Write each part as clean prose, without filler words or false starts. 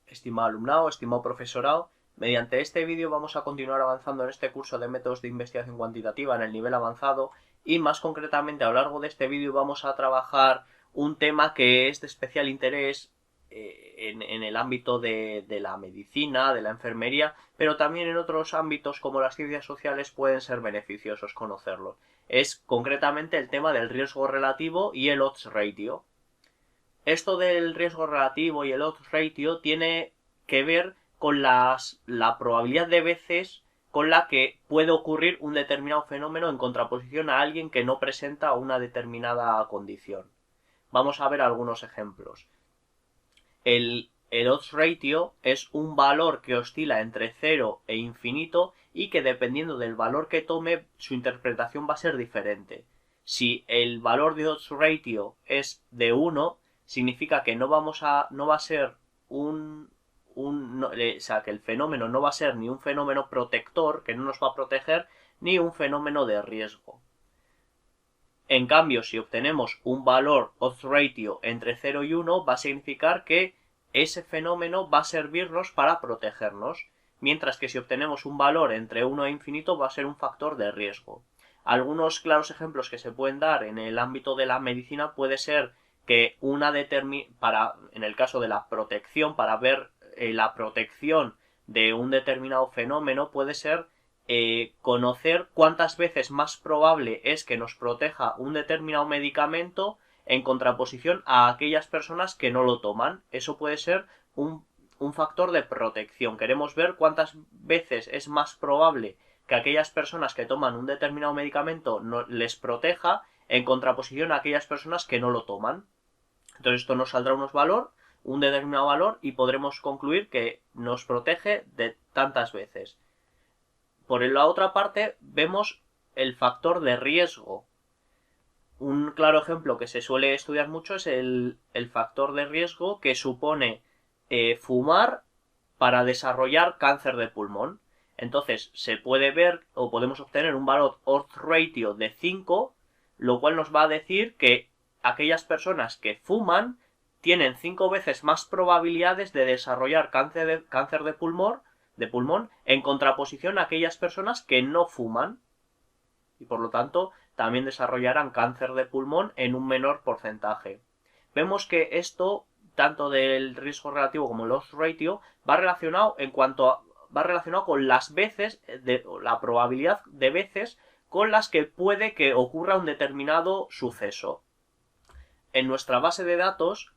Estimado alumnado, estimado profesorado, mediante este vídeo vamos a continuar avanzando en este curso de métodos de investigación cuantitativa en el nivel avanzado y más concretamente a lo largo de este vídeo vamos a trabajar un tema que es de especial interés en el ámbito de la medicina, de la enfermería, pero también en otros ámbitos como las ciencias sociales pueden ser beneficiosos conocerlo. Es concretamente el tema del riesgo relativo y el odds ratio. Esto del riesgo relativo y el odds ratio tiene que ver con la probabilidad de veces con la que puede ocurrir un determinado fenómeno en contraposición a alguien que no presenta una determinada condición. Vamos a ver algunos ejemplos. El odds ratio es un valor que oscila entre 0 e infinito y que dependiendo del valor que tome su interpretación va a ser diferente. Si el valor de odds ratio es de 1, significa que no va a ser o sea, que el fenómeno no va a ser ni un fenómeno protector, que no nos va a proteger, ni un fenómeno de riesgo. En cambio, si obtenemos un valor odds ratio entre 0 y 1, va a significar que ese fenómeno va a servirnos para protegernos, mientras que si obtenemos un valor entre 1 e infinito va a ser un factor de riesgo. Algunos claros ejemplos que se pueden dar en el ámbito de la medicina puede ser que en el caso de la protección, para ver la protección de un determinado fenómeno, puede ser conocer cuántas veces más probable es que nos proteja un determinado medicamento en contraposición a aquellas personas que no lo toman. Eso puede ser un factor de protección. Queremos ver cuántas veces es más probable que aquellas personas que toman un determinado medicamento les proteja en contraposición a aquellas personas que no lo toman. Entonces esto nos saldrá un determinado valor y podremos concluir que nos protege de tantas veces. Por la otra parte, vemos el factor de riesgo. Un claro ejemplo que se suele estudiar mucho es el factor de riesgo que supone fumar para desarrollar cáncer de pulmón. Entonces, se puede ver o podemos obtener un valor odds ratio de 5, lo cual nos va a decir que aquellas personas que fuman tienen 5 veces más probabilidades de desarrollar cáncer de pulmón en contraposición a aquellas personas que no fuman y por lo tanto también desarrollarán cáncer de pulmón en un menor porcentaje. Vemos que esto, tanto del riesgo relativo como el odds ratio, va relacionado con las veces, la probabilidad de veces con las que puede que ocurra un determinado suceso. En nuestra base de datos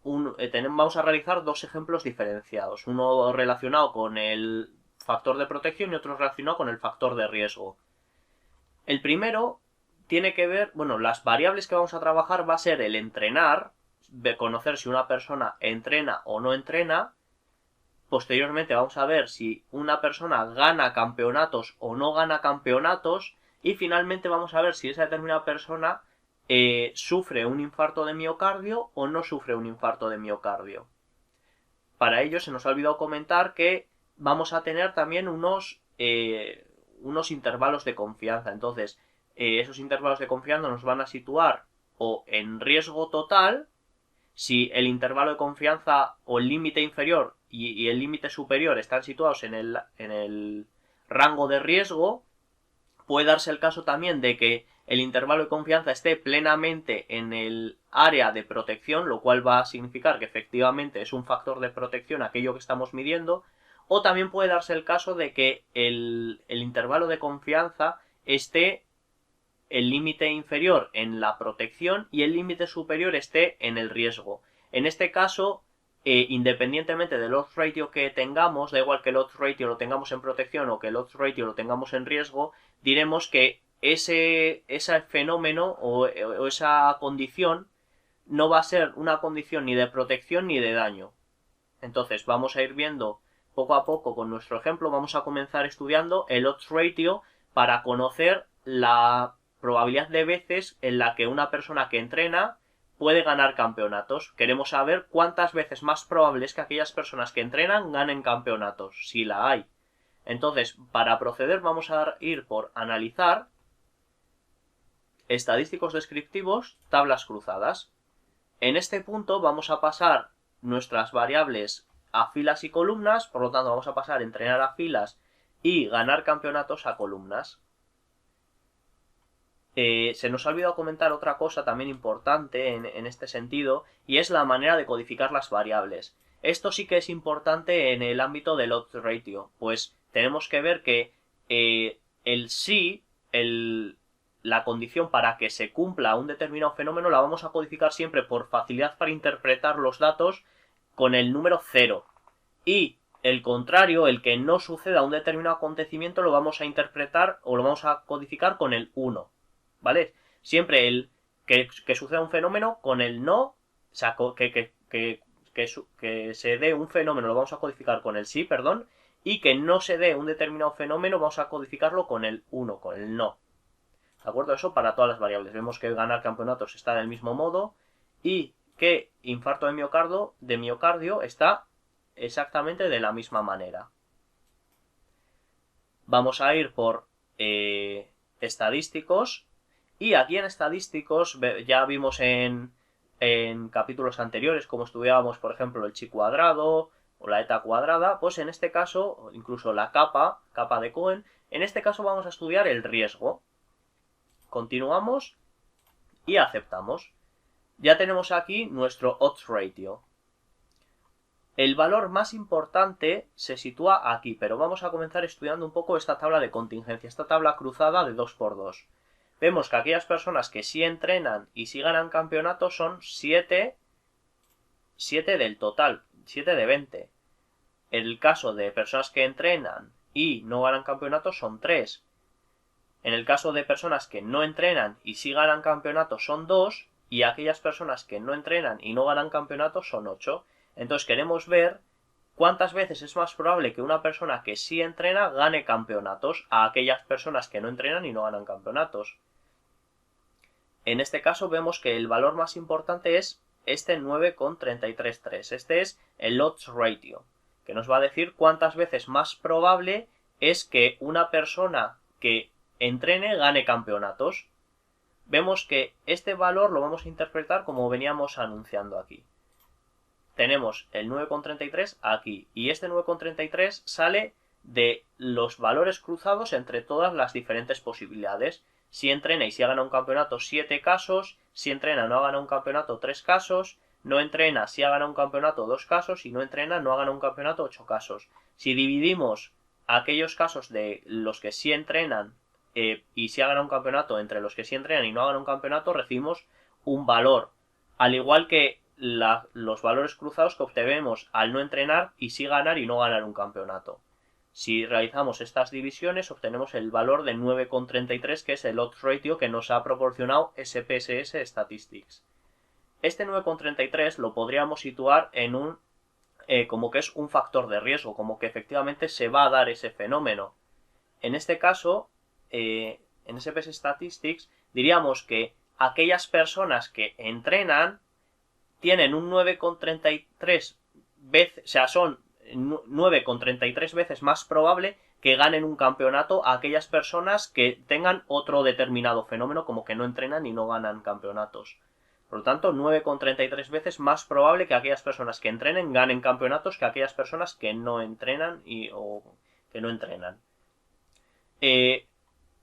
vamos a realizar dos ejemplos diferenciados, uno relacionado con el factor de protección y otro relacionado con el factor de riesgo. El primero tiene que ver, bueno, las variables que vamos a trabajar va a ser el entrenar, de conocer si una persona entrena o no entrena. Posteriormente vamos a ver si una persona gana campeonatos o no gana campeonatos. Y finalmente vamos a ver si esa determinada persona sufre un infarto de miocardio o no sufre un infarto de miocardio. Para ello se nos ha olvidado comentar que vamos a tener también unos intervalos de confianza. Entonces, esos intervalos de confianza nos van a situar o en riesgo total, si el intervalo de confianza o el límite inferior y el límite superior están situados en el rango de riesgo. Puede darse el caso también de que el intervalo de confianza esté plenamente en el área de protección, lo cual va a significar que efectivamente es un factor de protección aquello que estamos midiendo, o también puede darse el caso de que el intervalo de confianza esté el límite inferior en la protección y el límite superior esté en el riesgo. En este caso, independientemente del odds ratio que tengamos, da igual que el odds ratio lo tengamos en protección o que el odds ratio lo tengamos en riesgo, diremos que ese fenómeno o esa condición no va a ser una condición ni de protección ni de daño. Entonces vamos a ir viendo poco a poco con nuestro ejemplo, vamos a comenzar estudiando el odds ratio para conocer la probabilidad de veces en la que una persona que entrena puede ganar campeonatos. Queremos saber cuántas veces más probable es que aquellas personas que entrenan ganen campeonatos, si la hay. Entonces, para proceder vamos a ir por analizar estadísticos descriptivos, tablas cruzadas. En este punto vamos a pasar nuestras variables a filas y columnas, por lo tanto vamos a pasar a entrenar a filas y ganar campeonatos a columnas. Se nos ha olvidado comentar otra cosa también importante en este sentido, y es la manera de codificar las variables. Esto sí que es importante en el ámbito del odds ratio, pues tenemos que ver que el sí, la condición para que se cumpla un determinado fenómeno, la vamos a codificar siempre por facilidad para interpretar los datos con el número 0. Y el contrario, el que no suceda un determinado acontecimiento, lo vamos a interpretar o lo vamos a codificar con el 1. ¿Vale? Siempre el que suceda un fenómeno con el no, o sea, que se dé un fenómeno lo vamos a codificar con el sí, perdón, y que no se dé un determinado fenómeno vamos a codificarlo con el 1, con el no. ¿De acuerdo? Eso para todas las variables. Vemos que ganar campeonatos está del mismo modo y que infarto de miocardio está exactamente de la misma manera. Vamos a ir por estadísticos. Y aquí en estadísticos ya vimos en capítulos anteriores cómo estudiábamos, por ejemplo, el chi cuadrado o la eta cuadrada. Pues en este caso, incluso la capa de Cohen, en este caso vamos a estudiar el riesgo. Continuamos y aceptamos. Ya tenemos aquí nuestro odds ratio. El valor más importante se sitúa aquí, pero vamos a comenzar estudiando un poco esta tabla de contingencia, esta tabla cruzada de 2×2. Vemos que aquellas personas que sí entrenan y sí ganan campeonatos son 7 del total, 7 de 20. En el caso de personas que entrenan y no ganan campeonatos son 3. En el caso de personas que no entrenan y sí ganan campeonatos son 2. Y aquellas personas que no entrenan y no ganan campeonatos son 8. Entonces queremos ver cuántas veces es más probable que una persona que sí entrena gane campeonatos a aquellas personas que no entrenan y no ganan campeonatos. En este caso vemos que el valor más importante es este 9,333. Este es el odds ratio, que nos va a decir cuántas veces más probable es que una persona que entrene gane campeonatos. Vemos que este valor lo vamos a interpretar como veníamos anunciando aquí. Tenemos el 9,33 aquí y este 9,33 sale de los valores cruzados entre todas las diferentes posibilidades. Si entrena y si ha ganado un campeonato 7 casos, si entrena no ha ganado un campeonato 3 casos, no entrena si ha ganado un campeonato 2 casos y no entrena no ha ganado un campeonato 8 casos. Si dividimos aquellos casos de los que sí entrenan y si ha ganado un campeonato entre los que sí entrenan y no ha ganado un campeonato, recibimos un valor, al igual que los valores cruzados que obtenemos al no entrenar y sí ganar y no ganar un campeonato. Si realizamos estas divisiones obtenemos el valor de 9,33, que es el odds ratio que nos ha proporcionado SPSS Statistics. Este 9,33 lo podríamos situar en como que es un factor de riesgo, como que efectivamente se va a dar ese fenómeno. En este caso, en SPS Statistics, diríamos que aquellas personas que entrenan tienen un 9,33 veces, o sea, son 9,33 veces más probable que ganen un campeonato a aquellas personas que tengan otro determinado fenómeno, como que no entrenan y no ganan campeonatos. Por lo tanto, 9,33 veces más probable que aquellas personas que entrenen ganen campeonatos que aquellas personas que no entrenan o que no entrenan.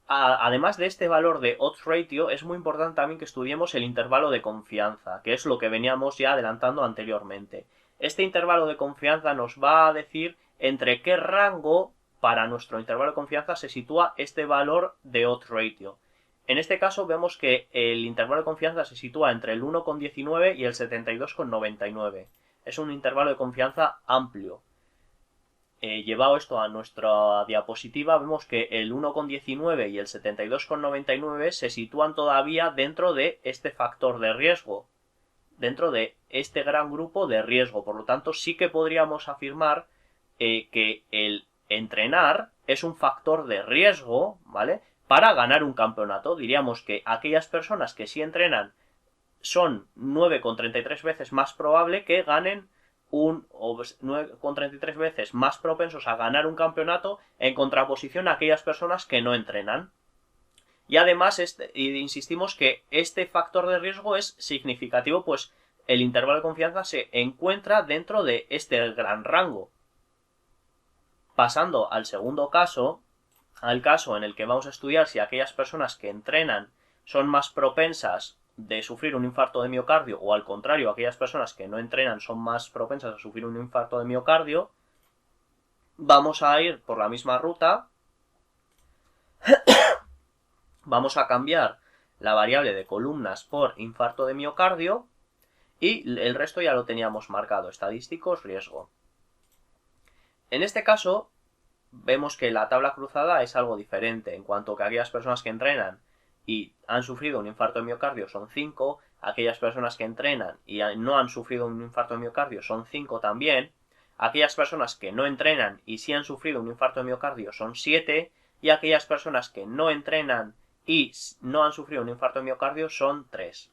Además de este valor de odds ratio, es muy importante también que estudiemos el intervalo de confianza, que es lo que veníamos ya adelantando anteriormente. Este intervalo de confianza nos va a decir entre qué rango para nuestro intervalo de confianza se sitúa este valor de odds ratio. En este caso vemos que el intervalo de confianza se sitúa entre el 1,19 y el 72,99. Es un intervalo de confianza amplio. Llevado esto a nuestra diapositiva, vemos que el 1,19 y el 72,99 se sitúan todavía dentro de este factor de riesgo, dentro de este gran grupo de riesgo. Por lo tanto, sí que podríamos afirmar que el entrenar es un factor de riesgo, ¿vale?, para ganar un campeonato. Diríamos que aquellas personas que sí entrenan son 9,33 veces más probable que ganen 9,33 veces más propensos a ganar un campeonato en contraposición a aquellas personas que no entrenan. Y además insistimos que este factor de riesgo es significativo, pues el intervalo de confianza se encuentra dentro de este gran rango. Pasando al segundo caso, al caso en el que vamos a estudiar si aquellas personas que entrenan son más propensas de sufrir un infarto de miocardio o al contrario, aquellas personas que no entrenan son más propensas a sufrir un infarto de miocardio, vamos a ir por la misma ruta, vamos a cambiar la variable de columnas por infarto de miocardio y el resto ya lo teníamos marcado, estadísticos, riesgo. En este caso, vemos que la tabla cruzada es algo diferente, en cuanto que aquellas personas que entrenan y han sufrido un infarto de miocardio son 5, aquellas personas que entrenan y no han sufrido un infarto de miocardio son 5 también, aquellas personas que no entrenan y sí han sufrido un infarto de miocardio son 7, y aquellas personas que no entrenan y no han sufrido un infarto de miocardio son 3.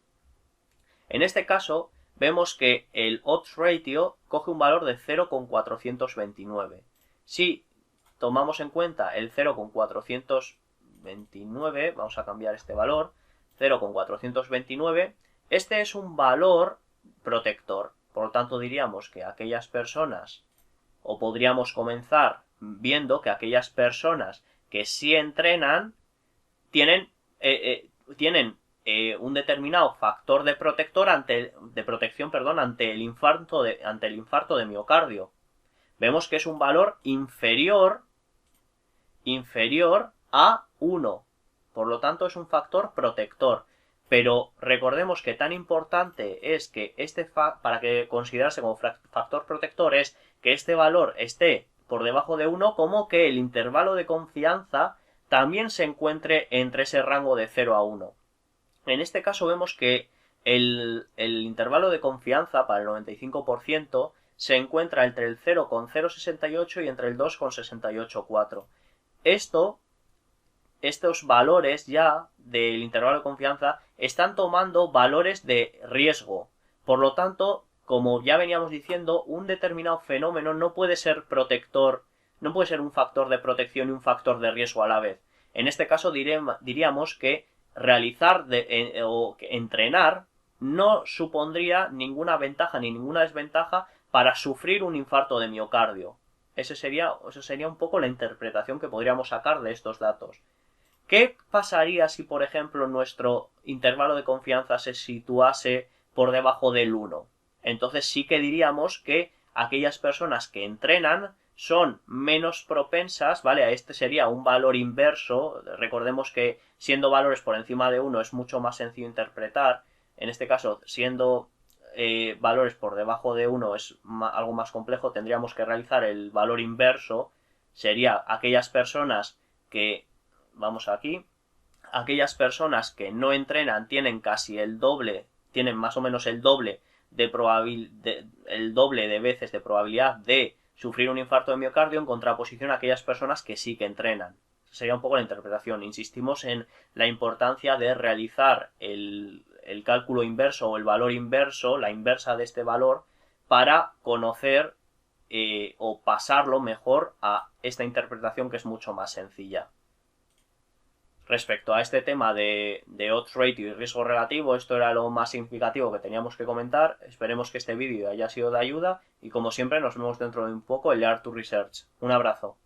En este caso, vemos que el odds ratio coge un valor de 0,429. Si tomamos en cuenta el 0,429, vamos a cambiar este valor, 0,429, este es un valor protector. Por lo tanto, diríamos que aquellas personas, o podríamos comenzar viendo que aquellas personas que sí entrenan tienen un determinado factor de protección ante el infarto de miocardio. Vemos que es un valor inferior a 1. Por lo tanto, es un factor protector. Pero recordemos que tan importante es que para que considerarse como factor protector es que este valor esté por debajo de 1, como que el intervalo de confianza también se encuentre entre ese rango de 0 a 1. En este caso vemos que el intervalo de confianza para el 95% se encuentra entre el 0,068 y entre el 2,684. Estos valores ya del intervalo de confianza están tomando valores de riesgo. Por lo tanto, como ya veníamos diciendo, un determinado fenómeno no puede ser protector, no puede ser un factor de protección y un factor de riesgo a la vez. En este caso diríamos que realizar o entrenar no supondría ninguna ventaja ni ninguna desventaja para sufrir un infarto de miocardio. Esa sería un poco la interpretación que podríamos sacar de estos datos. ¿Qué pasaría si, por ejemplo, nuestro intervalo de confianza se situase por debajo del 1? Entonces sí que diríamos que aquellas personas que entrenan son menos propensas, ¿vale? A este sería un valor inverso. Recordemos que siendo valores por encima de 1 es mucho más sencillo interpretar. En este caso, siendo valores por debajo de 1 es algo más complejo, tendríamos que realizar el valor inverso. Sería aquellas personas que, vamos aquí, aquellas personas que no entrenan tienen casi el doble, tienen más o menos el doble de veces de probabilidad de sufrir un infarto de miocardio en contraposición a aquellas personas que sí que entrenan. Sería un poco la interpretación. Insistimos en la importancia de realizar el cálculo inverso o el valor inverso, la inversa de este valor, para conocer o pasarlo mejor a esta interpretación que es mucho más sencilla. Respecto a este tema de odds ratio y riesgo relativo, esto era lo más significativo que teníamos que comentar. Esperemos que este vídeo haya sido de ayuda y como siempre nos vemos dentro de un poco en Learn to Research. Un abrazo.